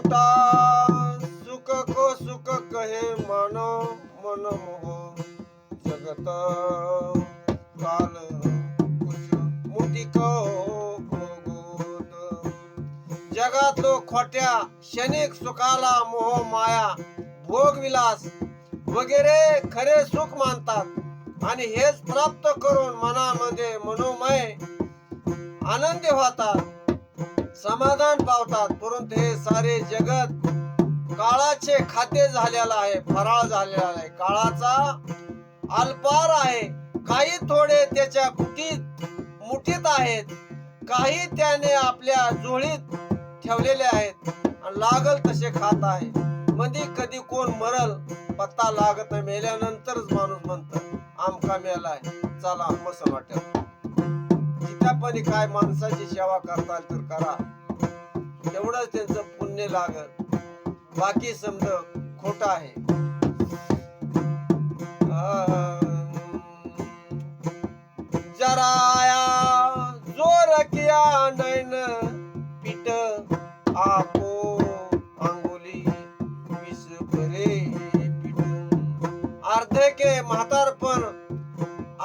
झूठा सुख को सुख कहे मानो मन मोह जगत काल कुछ मोठी को भोगोत. जगात लोक खोट्या क्षणिक सुखाला मोह माया भोगविलास वगैरे खरे सुख मानतात आणि हेच प्राप्त करून मनामध्ये मनोमय आनंदी होतात, समाधान पावतात. परंतु हे सारे जगत काळाचे खाते झालेला आहे, फराळ झालेला आहे. काळाचा अल्पार आहे. काही थोडे त्याच्या मुठीत आहेत, काही त्याने आपल्या झोळीत ठेवलेले आहेत आणि लागल तसे खात आहे. मध्ये कधी कोण मरल पत्ता लागत नाही. मेल्यानंतरच माणूस म्हणत आमका मेलाय, चला मस्त वाटत. जिथ्यापणी काय माणसाची सेवा करता तर करा, तेवढंच त्यांचं पुण्य लागल. बाकी समज खोट आहे. जराया जोर किया नैन पीट आपो अंगुली विष भरे पीठ. अर्ध के म्हातारपण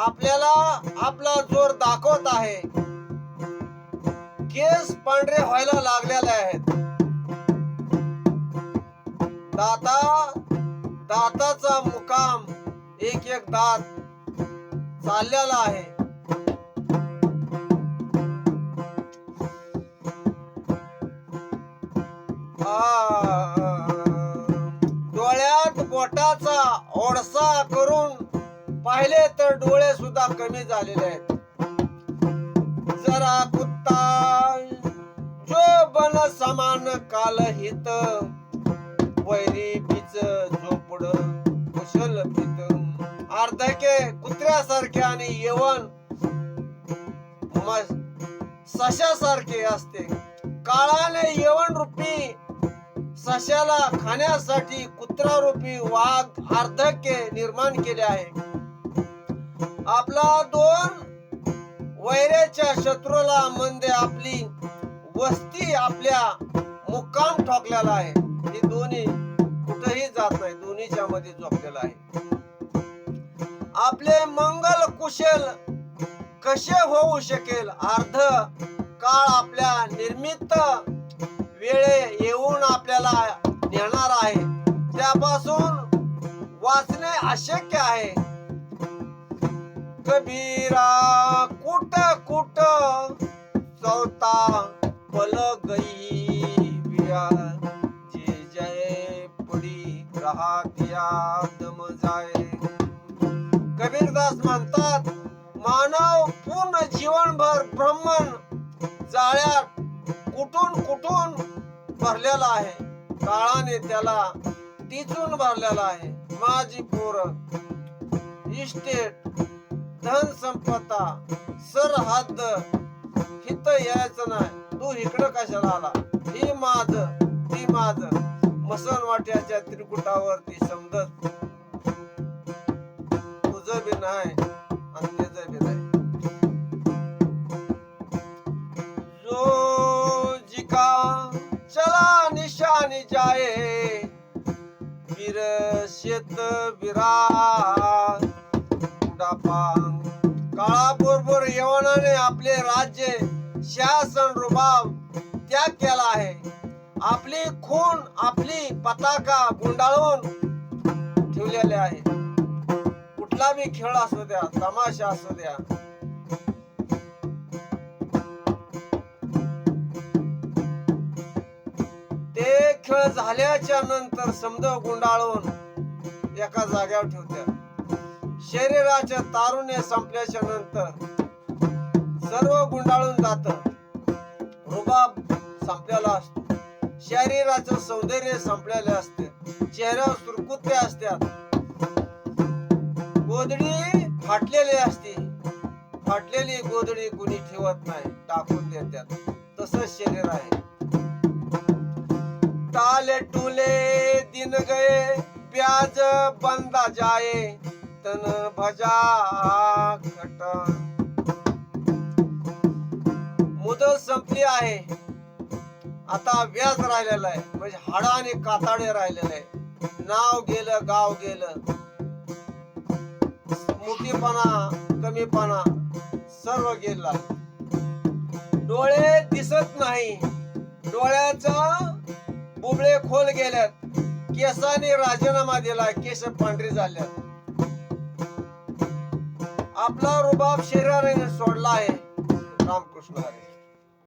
आपल्याला आपला जोर दाखवत आहे. केस पांढरे व्हायला लागलेले आहेत. दाताचा मुकाम एक एक दात चाललेला आहे. डोळ्यात बोटाचा ओढसा करून पाहिले तर डोळे सुद्धा कमी झालेले आहेत. जरा कुत्ता जो बन समान काल हित वैरी बीच झोपड कुशल पित. अर्धके कुत्र्यासारखे आणि येवन सशासारखे असते. काळाने येवन रूपी सशाला खाण्यासाठी कुत्रा रूपी वाघ अर्धके निर्माण केले आहे. आपला दोन वैऱ्याच्या शत्रूला म्हणजे आपली वस्ती आपल्या मुक्काम ठोकलेला आहे. हे दोन्ही कुठेही जात नाही, दोन्हीच्या मध्ये झोपलेला आहे. आपले मंगल कुशल कसे होऊ शकेल. अर्ध काळ आपल्या निर्मित वेळे येऊन आपल्याला नेणार आहे. त्यापासून वाचणे अशक्य आहे. कबीरा कुट कुट चौथा पल गई विया जे जय पडी रहा दिया दम जाए. कबीरदास म्हणतात, मानव पूर्ण जीवनभर ब्रह्मन जाळ्यात कुठून कुठून भरलेला आहे. काळाने त्याला टिचून भरलेला आहे. माझी पोर, इस्टेट, धन संपत्ता, सरहद्द हित यायचं नाही. तू इकडं कशाला आला, ही माझ ती माझ. मसनवाट्याच्या त्रिकुटावरती समजत तुझं बी नाही आणि त्याचं बी नाही. जो जिका चला निशानी जाए वीर शेत विरा डापांग. काळाबरोबर यवनाने आपले राज्य शासन रुबाब त्याग केला आहे. आपली खून आपली पताका गुंडाळून ठेवलेले आहे. कुठला बी खेळ असू द्या, तमाशा असू द्या, ते खेळ झाल्याच्या नंतर समज गुंडाळून एका जाग्यावर ठेवत्या. शरीराच्या तारुण्य संपल्याच्या नंतर सर्व गुंडाळून जात. रुबाब संपलेला असतो. शरीराचं सौंदर्य संपलेले असते. चेहऱ्यावर सुरकुत्या असतात. गोधडी फाटलेली असते. फाटलेली गोधडी कुणी ठेवत नाही, टाकून देतात. तसंच शरीर आहे. टाले टूले दिन गए प्याज बंदा जाए तन भजा खट. मुदत संपली आहे. आता व्याज राहिलेलं आहे, म्हणजे हाडा आणि काताडे राहिलेलं आहे. नाव गेलं, गाव गेलं, मोठीपणा कमीपणा सर्व गेला. डोळे दिसत नाही, डोळ्याचा बुबळे खोल गेल्यात. केसाने राजीनामा दिला, केस पांढरी झाल्यात. आपला रुबाब शरीराने सोडला आहे. रामकृष्ण हरी.